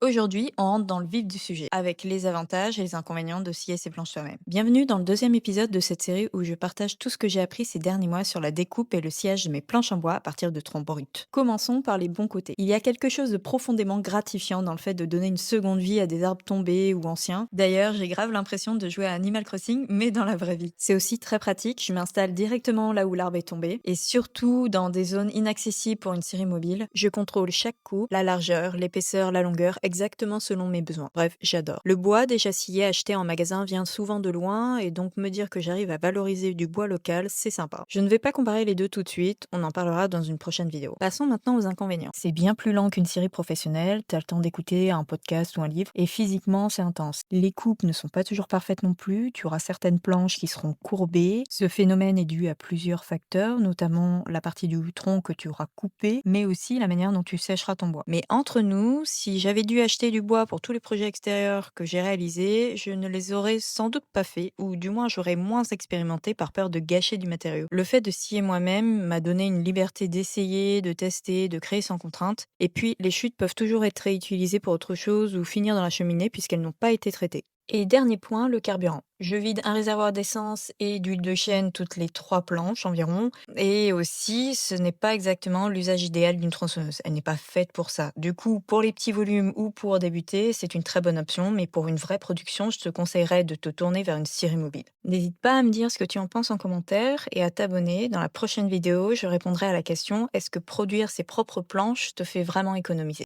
Aujourd'hui, on rentre dans le vif du sujet, avec les avantages et les inconvénients de scier ses planches soi-même. Bienvenue dans le deuxième épisode de cette série où je partage tout ce que j'ai appris ces derniers mois sur la découpe et le sciage de mes planches en bois à partir de troncs bruts. Commençons par les bons côtés. Il y a quelque chose de profondément gratifiant dans le fait de donner une seconde vie à des arbres tombés ou anciens. D'ailleurs, j'ai grave l'impression de jouer à Animal Crossing, mais dans la vraie vie. C'est aussi très pratique, je m'installe directement là où l'arbre est tombé, et surtout dans des zones inaccessibles pour une scierie mobile. Je contrôle chaque coupe, la largeur, l'épaisseur, la longueur, exactement selon mes besoins. Bref, j'adore. Le bois déjà scié acheté en magasin vient souvent de loin et donc me dire que j'arrive à valoriser du bois local, c'est sympa. Je ne vais pas comparer les deux tout de suite, on en parlera dans une prochaine vidéo. Passons maintenant aux inconvénients. C'est bien plus lent qu'une série professionnelle, t'as le temps d'écouter un podcast ou un livre et physiquement c'est intense. Les coupes ne sont pas toujours parfaites non plus, tu auras certaines planches qui seront courbées. Ce phénomène est dû à plusieurs facteurs, notamment la partie du tronc que tu auras coupé, mais aussi la manière dont tu sècheras ton bois. Mais entre nous, si j'avais dû acheter du bois pour tous les projets extérieurs que j'ai réalisés, je ne les aurais sans doute pas fait, ou du moins j'aurais moins expérimenté par peur de gâcher du matériau. Le fait de scier moi-même m'a donné une liberté d'essayer, de tester, de créer sans contrainte, et puis les chutes peuvent toujours être réutilisées pour autre chose ou finir dans la cheminée puisqu'elles n'ont pas été traitées. Et dernier point, le carburant. Je vide un réservoir d'essence et d'huile de chêne toutes les 3 planches environ. Et aussi, ce n'est pas exactement l'usage idéal d'une tronçonneuse. Elle n'est pas faite pour ça. Du coup, pour les petits volumes ou pour débuter, c'est une très bonne option. Mais pour une vraie production, je te conseillerais de te tourner vers une scierie mobile. N'hésite pas à me dire ce que tu en penses en commentaire et à t'abonner. Dans la prochaine vidéo, je répondrai à la question: est-ce que produire ses propres planches te fait vraiment économiser?